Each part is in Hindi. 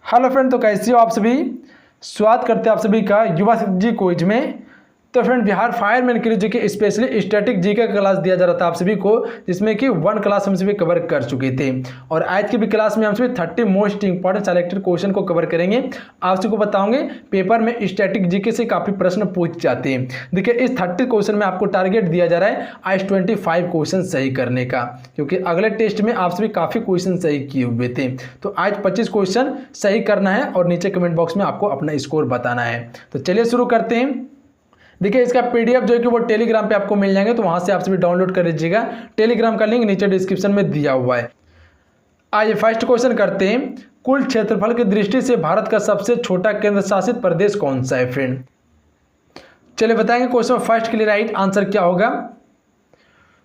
हेलो फ्रेंड, तो कैसे हो आप सभी। स्वागत करते हैं आप सभी का युवा जी क्विज में। तो फ्रेंड, बिहार फायरमैन के लिए जो कि स्पेशली स्टैटिक जीके का क्लास दिया जा रहा था आप सभी को, जिसमें कि 1 क्लास हम सभी कवर कर चुके थे। और आज की भी क्लास में हम सभी 30 मोस्ट इंपॉर्टेंट सेलेक्टेड क्वेश्चन को कवर करेंगे। आप सभी को बताऊंगे पेपर में स्टैटिक जीके से काफ़ी प्रश्न पूछ जाते हैं। देखिए, इस 30 क्वेश्चन में आपको टारगेट दिया जा रहा है आज 25 क्वेश्चन सही करने का, क्योंकि अगले टेस्ट में आप सभी काफ़ी क्वेश्चन सही किए हुए थे। तो आज 25 क्वेश्चन सही करना है और नीचे कमेंट बॉक्स में आपको अपना स्कोर बताना है। तो चलिए शुरू करते हैं। देखिए, इसका पीडीएफ जो है कि वो टेलीग्राम पे आपको मिल जाएंगे, तो वहां से आप सभी डाउनलोड कर लीजिएगा। टेलीग्राम का लिंक नीचे डिस्क्रिप्शन में दिया हुआ है। आइए फर्स्ट क्वेश्चन करते हैं। कुल क्षेत्रफल की दृष्टि से भारत का सबसे छोटा केंद्र शासित प्रदेश कौन सा है फ्रेंड। चलिए बताएंगे क्वेश्चन फर्स्ट के लिए राइट आंसर क्या होगा।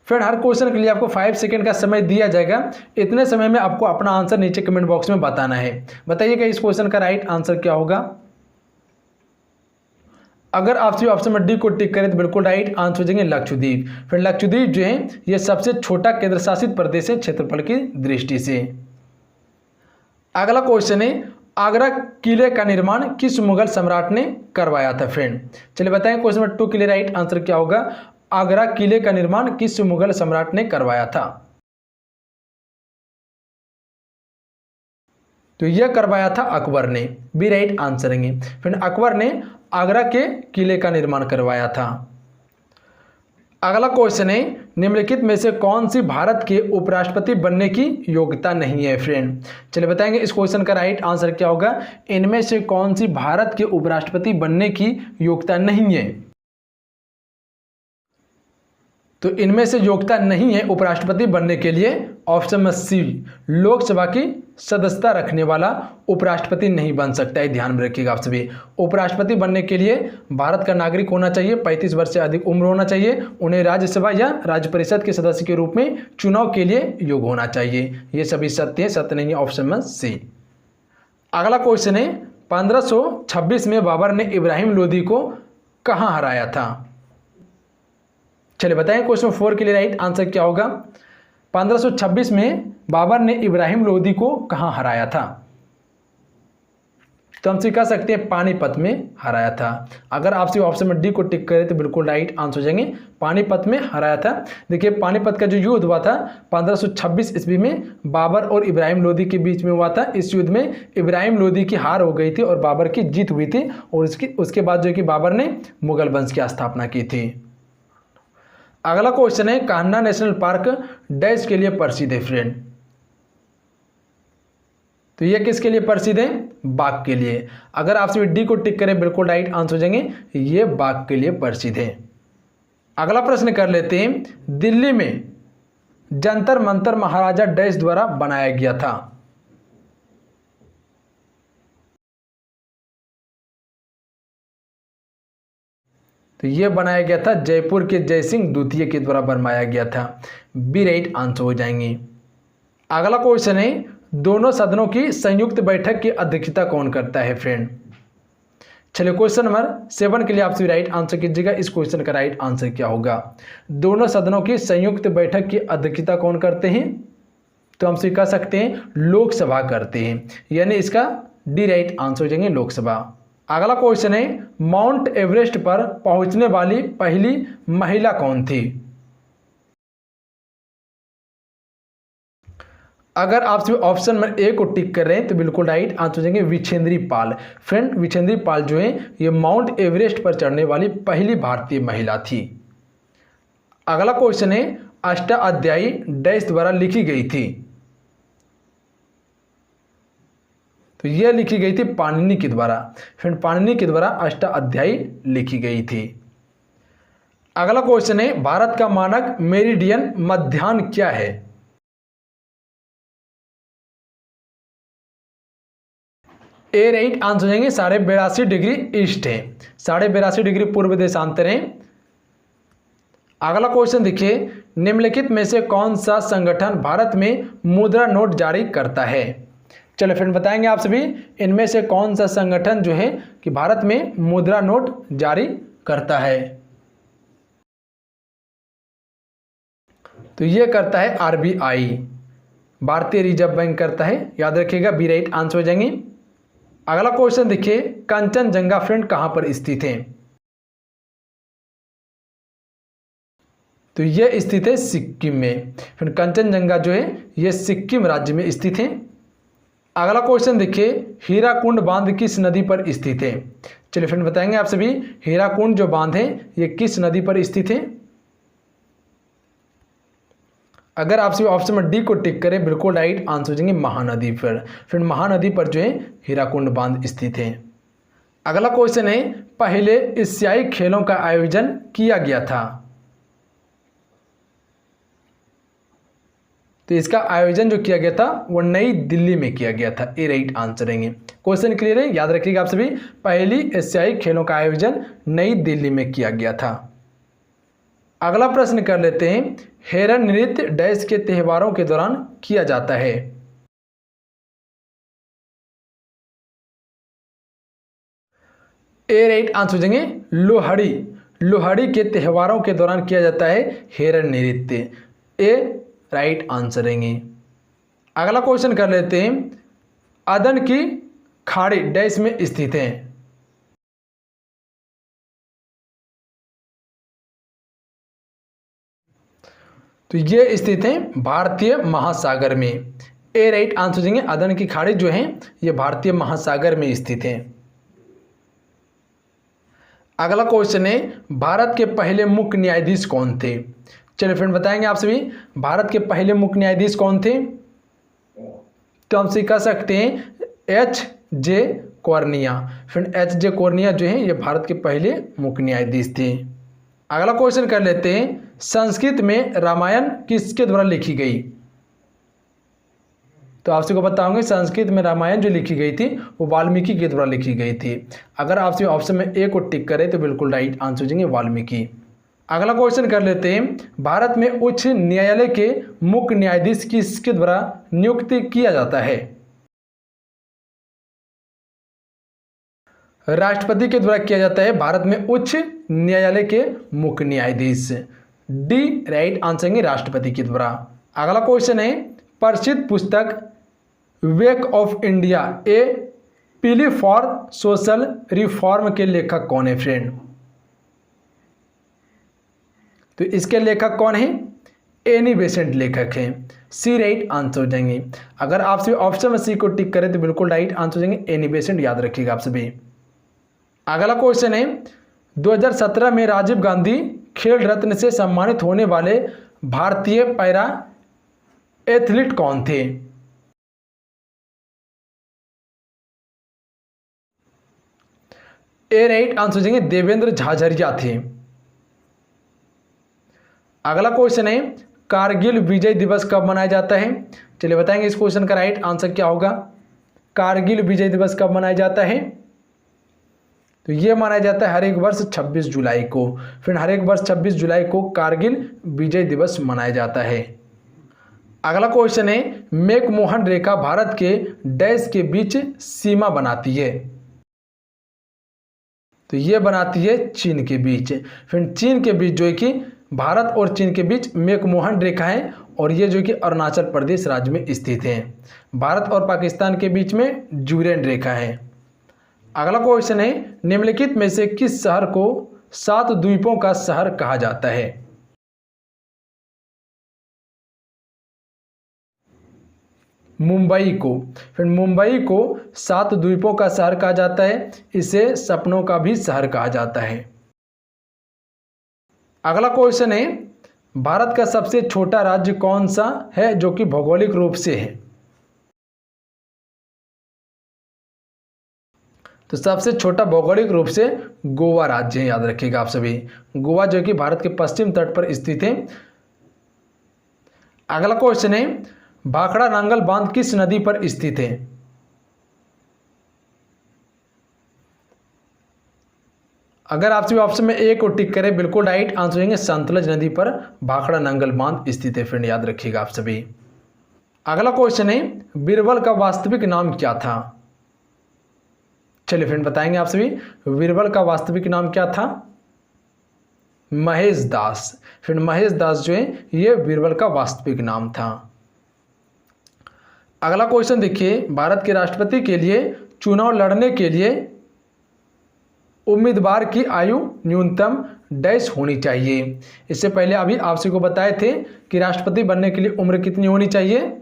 फ्रेंड, हर क्वेश्चन के लिए आपको 5 सेकंड का समय दिया जाएगा। इतने समय में आपको अपना आंसर नीचे कमेंट बॉक्स में बताना है। बताइएगा इस क्वेश्चन का राइट आंसर क्या होगा। अगर आप सभी ऑप्शन में डी को टिक करें तो बिल्कुल राइट आंसर हो जाएंगे लक्षद्वीप। फिर लक्षद्वीप जो है ये सबसे छोटा केंद्र शासित प्रदेश है क्षेत्रफल की दृष्टि से। अगला क्वेश्चन है, आगरा किले का निर्माण किस मुगल सम्राट ने करवाया था फ्रेंड। चलिए बताएं क्वेश्चन नंबर 2 के लिए राइट आंसर क्या होगा। आगरा किले का निर्माण किस मुगल सम्राट ने करवाया था। तो यह करवाया था अकबर ने। बी राइट आंसर है। फिर अकबर ने आगरा के किले का निर्माण करवाया था। अगला क्वेश्चन है, निम्नलिखित में से कौन सी भारत के उपराष्ट्रपति बनने की योग्यता नहीं है फ्रेंड। चलिए बताएंगे इस क्वेश्चन का राइट आंसर क्या होगा। इनमें से कौन सी भारत के उपराष्ट्रपति बनने की योग्यता नहीं है। तो इनमें से योग्यता नहीं है उपराष्ट्रपति बनने के लिए ऑप्शन में सी, लोकसभा की सदस्यता रखने वाला उपराष्ट्रपति नहीं बन सकता है। ध्यान में रखिएगा आप सभी। उपराष्ट्रपति बनने के लिए भारत का नागरिक होना चाहिए, 35 वर्ष से अधिक उम्र होना चाहिए, उन्हें राज्यसभा या राज्य परिषद के सदस्य के रूप में चुनाव के लिए योग्य होना चाहिए। ये सभी सत्य है, सत्य नहीं है ऑप्शन में सी। अगला क्वेश्चन है, 1526 में बाबर ने इब्राहिम लोदी को कहाँ हराया था। चलिए बताएं क्वेश्चन 4 के लिए राइट आंसर क्या होगा। 1526 में बाबर ने इब्राहिम लोदी को कहां हराया था। तो हम कह सकते हैं पानीपत में हराया था। अगर आप ऑप्शन में डी को टिक करें तो बिल्कुल राइट आंसर हो जाएंगे, पानीपत में हराया था। देखिए, पानीपत का जो युद्ध हुआ था 1526 ईस्वी में बाबर और इब्राहिम लोदी के बीच में हुआ था। इस युद्ध में इब्राहिम लोदी की हार हो गई थी और बाबर की जीत हुई थी, और उसके बाद जो कि बाबर ने मुगल वंश की स्थापना की थी। अगला क्वेश्चन है, कान्हा नेशनल पार्क डैश के लिए प्रसिद्ध है फ्रेंड। तो ये किसके लिए प्रसिद्ध है। बाघ के लिए। अगर आप सभी डी को टिक करें बिल्कुल राइट आंसर हो जाएंगे, ये बाघ के लिए प्रसिद्ध है। अगला प्रश्न कर लेते हैं, दिल्ली में जंतर मंतर महाराजा डैश द्वारा बनाया गया था। तो यह बनाया गया था जयपुर के जयसिंह द्वितीय के द्वारा बनवाया गया था। बी राइट आंसर हो जाएंगे। अगला क्वेश्चन है, दोनों सदनों की संयुक्त बैठक की अध्यक्षता कौन करता है फ्रेंड। चलिए क्वेश्चन नंबर 7 के लिए आप सभी राइट आंसर कीजिएगा। इस क्वेश्चन का राइट आंसर क्या होगा। दोनों सदनों की संयुक्त बैठक की अध्यक्षता कौन करते हैं। तो हम कह सकते हैं लोकसभा करते हैं, यानी इसका डी राइट आंसर हो जाएंगे लोकसभा। अगला क्वेश्चन है, माउंट एवरेस्ट पर पहुंचने वाली पहली महिला कौन थी। अगर आप सिर्फ ऑप्शन नंबर ए को टिक कर रहे हैं तो बिल्कुल राइट आंसर हो जाएंगे विछेंद्री पाल। फ्रेंड, विछेंद्री पाल जो है ये माउंट एवरेस्ट पर चढ़ने वाली पहली भारतीय महिला थी। अगला क्वेश्चन है, अष्टाध्यायी डैश द्वारा लिखी गई थी। तो यह लिखी गई थी पाणिनि के द्वारा। फिर पाणिनि के द्वारा अष्टाध्यायी लिखी गई थी। अगला क्वेश्चन है, भारत का मानक मेरिडियन मध्याह्न क्या है। ए राइट आंसर हो जाएंगे 82.5 डिग्री ईस्ट है। 82.5 डिग्री पूर्व देशांतर है। अगला क्वेश्चन देखिए, निम्नलिखित में से कौन सा संगठन भारत में मुद्रा नोट जारी करता है। चलो फ्रेंड बताएंगे आप सभी, इनमें से कौन सा संगठन जो है कि भारत में मुद्रा नोट जारी करता है। तो यह करता है आरबीआई, भारतीय रिजर्व बैंक करता है। याद रखिएगा बी राइट आंसर हो जाएंगे। अगला क्वेश्चन देखिए, कंचनजंगा फ्रेंड कहाँ पर स्थित है? तो ये स्थित है सिक्किम में। फिर कंचनजंगा जो है ये सिक्किम राज्य में स्थित है। अगला क्वेश्चन देखिए, हीराकुंड बांध किस नदी पर स्थित है? चलिए फ्रेंड बताएंगे आप सभी, हीराकुंड जो बांध है ये किस नदी पर स्थित है? अगर आप सभी ऑप्शन में डी को टिक करें बिल्कुल राइट आंसर हो जाएंगे महानदी पर। फिर महानदी पर जो है हीराकुंड बांध स्थित है। अगला क्वेश्चन है, पहले एशियाई खेलों का आयोजन किया गया था? तो इसका आयोजन जो किया गया था वो नई दिल्ली में किया गया था। ए राइट आंसर रहेंगे। क्वेश्चन क्लियर है, याद रखिएगा आप सभी, पहली एशियाई खेलों का आयोजन नई दिल्ली में किया गया था। अगला प्रश्न कर लेते हैं, हेरन नृत्य डैश के त्योहारों के दौरान किया जाता है? ए राइट आंसर हो जाएंगे लोहड़ी। लोहड़ी के त्योहारों के दौरान किया जाता है हेरन नृत्य। ए राइट आंसर रहेंगे। अगला क्वेश्चन कर लेते हैं, अदन की खाड़ी डैश में स्थित है? तो ये स्थित है भारतीय महासागर में। ए राइट आंसर हो जाएंगे, अदन की खाड़ी जो है ये भारतीय महासागर में स्थित है। अगला क्वेश्चन है, भारत के पहले मुख्य न्यायाधीश कौन थे? चलिए फ्रेंड बताएंगे आप सभी, भारत के पहले मुख्य न्यायाधीश कौन थे? तो हम से कह सकते हैं एच जे कौर्निया। फ्रेंड एच जे कौर्निया जो है ये भारत के पहले मुख्य न्यायाधीश थे। अगला क्वेश्चन कर लेते हैं, संस्कृत में रामायण किसके द्वारा लिखी गई? तो आप सबको बताऊंगे, संस्कृत में रामायण जो लिखी गई थी वो वाल्मीकि के द्वारा लिखी गई थी। अगर आप सभी ऑप्शन में ए को टिक करें तो बिल्कुल राइट आंसर हो जाएंगे वाल्मीकि। अगला क्वेश्चन कर लेते हैं, भारत में उच्च न्यायालय के मुख्य न्यायाधीश किसके द्वारा नियुक्त किया जाता है? राष्ट्रपति के द्वारा किया जाता है भारत में उच्च न्यायालय के मुख्य न्यायाधीश। डी राइट आंसर है राष्ट्रपति के द्वारा। अगला क्वेश्चन है, प्रसिद्ध पुस्तक वेक ऑफ इंडिया ए पीली फॉर सोशल रिफॉर्म के लेखक कौन है फ्रेंड? तो इसके लेखक कौन है? एनी बेसेंट लेखक हैं। सी राइट आंसर हो जाएंगे। अगर आप सभी ऑप्शन में सी को टिक करें तो बिल्कुल राइट आंसर हो जाएंगे एनी बेसेंट, याद रखिएगा आप सभी। अगला क्वेश्चन है, 2017 में राजीव गांधी खेल रत्न से सम्मानित होने वाले भारतीय पैरा एथलीट कौन थे? ए राइट आंसर हो जाएंगे देवेंद्र झाझरिया थे। अगला क्वेश्चन है, कारगिल विजय दिवस कब मनाया जाता है? चलिए बताएंगे इस क्वेश्चन का राइट आंसर क्या होगा। कारगिल विजय दिवस कब मनाया जाता है? तो ये मनाया जाता है हर एक वर्ष 26 जुलाई को। फिर हर एक वर्ष 26 जुलाई को कारगिल विजय दिवस मनाया जाता है। अगला क्वेश्चन है, मैकमोहन रेखा भारत के डैश के बीच सीमा बनाती है? तो ये बनाती है चीन के बीच। फिर चीन के बीच जो है कि भारत और चीन के बीच मैकमोहन रेखा है और ये जो कि अरुणाचल प्रदेश राज्य में स्थित है। भारत और पाकिस्तान के बीच में ड्यूरेंट रेखा है। अगला क्वेश्चन है, निम्नलिखित में से किस शहर को 7 द्वीपों का शहर कहा जाता है? मुंबई को। फिर मुंबई को 7 द्वीपों का शहर कहा जाता है। इसे सपनों का भी शहर कहा जाता है। अगला क्वेश्चन है, भारत का सबसे छोटा राज्य कौन सा है जो कि भौगोलिक रूप से है? तो सबसे छोटा भौगोलिक रूप से गोवा राज्य है, याद रखिएगा आप सभी। गोवा जो कि भारत के पश्चिम तट पर स्थित है। अगला क्वेश्चन है, भाखड़ा नांगल बांध किस नदी पर स्थित है? अगर आप सभी ऑप्शन में ए को टिक करें बिल्कुल राइट आंसर होंगे सतलज नदी पर भाखड़ा नांगल बांध स्थित है। फ्रेंड याद रखिएगा आप सभी। अगला क्वेश्चन है, बीरबल का वास्तविक नाम क्या था? चलिए फ्रेंड बताएंगे आप सभी, बीरबल का वास्तविक नाम क्या था? महेश दास। फ्रेंड महेश दास जो है ये बीरबल का वास्तविक नाम था। अगला क्वेश्चन देखिए, भारत के राष्ट्रपति के लिए चुनाव लड़ने के लिए उम्मीदवार की आयु न्यूनतम डैश होनी चाहिए। इससे पहले अभी आपसे को बताए थे कि राष्ट्रपति बनने के लिए उम्र कितनी होनी चाहिए।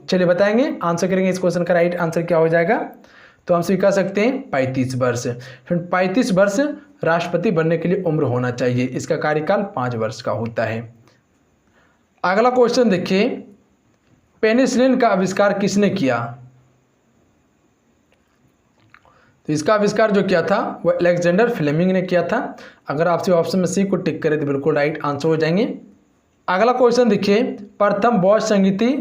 चलिए बताएंगे, आंसर करेंगे इस क्वेश्चन का राइट आंसर क्या हो जाएगा। तो हम कह सकते हैं 35 वर्ष। फिर 35 वर्ष राष्ट्रपति बनने के लिए उम्र होना चाहिए। इसका कार्यकाल 5 वर्ष का होता है। अगला क्वेश्चन देखिए, पेनिसिलिन का आविष्कार किसने किया। तो इसका आविष्कार जो किया था वो अलेक्जेंडर फ्लेमिंग ने किया था। अगर आपसे ऑप्शन में सी को टिक करें तो बिल्कुल राइट आंसर हो जाएंगे। अगला क्वेश्चन देखिए, प्रथम बौद्ध संगीति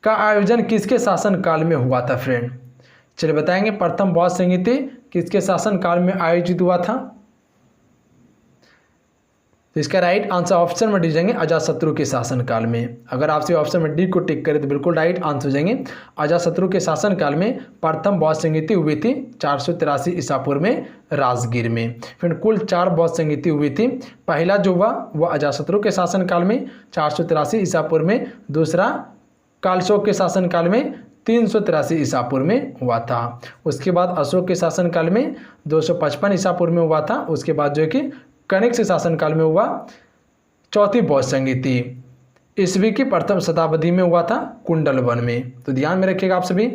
का आयोजन किसके शासनकाल में हुआ था फ्रेंड। चलिए बताएंगे, प्रथम बौद्ध संगीति किसके शासनकाल में आयोजित हुआ था। तो इसका राइट आंसर ऑप्शन में डी जाएंगे अजातशत्रु के शासनकाल में। अगर आपसे ऑप्शन में डी को टिक करें तो बिल्कुल राइट आंसर हो जाएंगे। अजातशत्रु के शासनकाल में प्रथम बौद्ध संगीति हुई थी 483 ईसा पूर्व में राजगीर में। फिर कुल 4 बौद्ध संगीति हुई थी। पहला जो हुआ वह अजातशत्रु के शासनकाल में 483 ईसा पूर्व में, दूसरा कालशोक के शासनकाल में 383 ईसा पूर्व में हुआ था। उसके बाद अशोक के शासनकाल में 255 ईसा पूर्व में हुआ था। उसके बाद जो है कि कनिष्क के शासनकाल में हुआ चौथी बौद्ध संगीति ईस्वी की प्रथम शताब्दी में हुआ था कुंडलवन में। तो ध्यान में रखिएगा आप सभी।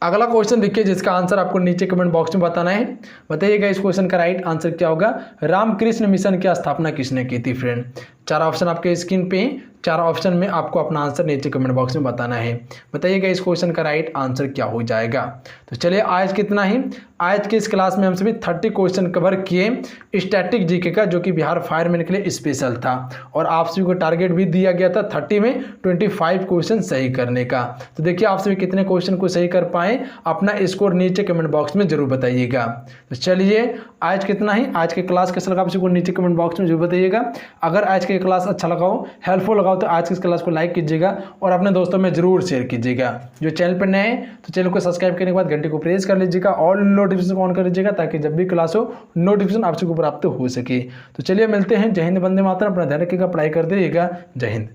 अगला क्वेश्चन देखिए जिसका आंसर आपको नीचे कमेंट बॉक्स में बताना है। बताइएगा इस क्वेश्चन का राइट आंसर क्या होगा। रामकृष्ण मिशन की स्थापना किसने की थी फ्रेंड। 4 ऑप्शन आपके स्क्रीन पे हैं। 4 ऑप्शन में आपको अपना आंसर नीचे कमेंट बॉक्स में बताना है। बताइएगा इस क्वेश्चन का राइट आंसर क्या हो जाएगा। तो चलिए आज कितना ही, आज के इस क्लास में हम सभी 30 क्वेश्चन कवर किए स्टैटिक जीके का, जो कि बिहार फायरमैन के लिए स्पेशल था। और आप सभी को टारगेट भी दिया गया था 30 में 25 क्वेश्चन सही करने का। तो देखिए आप सभी कितने क्वेश्चन को सही कर पाए, अपना स्कोर नीचे कमेंट बॉक्स में जरूर बताइएगा। तो चलिए आज कितना ही, आज के क्लास कैसा लगा आप सभी को नीचे कमेंट बॉक्स में जरूर बताइएगा। अगर आज के क्लास अच्छा लगा हो, हेल्पफुल लगा हो, तो आज की इस क्लास को लाइक कीजिएगा और अपने दोस्तों में जरूर शेयर कीजिएगा। जो चैनल पर नए हैं तो चैनल को सब्सक्राइब करने के बाद घंटे को प्रेस कर लीजिएगा और नोटिफिकेशन को ऑन कर लीजिएगा, ताकि जब भी क्लास हो नोटिफिकेशन आप सबको प्राप्त हो सके। तो चलिए मिलते हैं। जय हिंद, वंदे मातरम। अपना ध्यान रखिएगा, पढ़ाई करते रहिएगा। जय हिंद।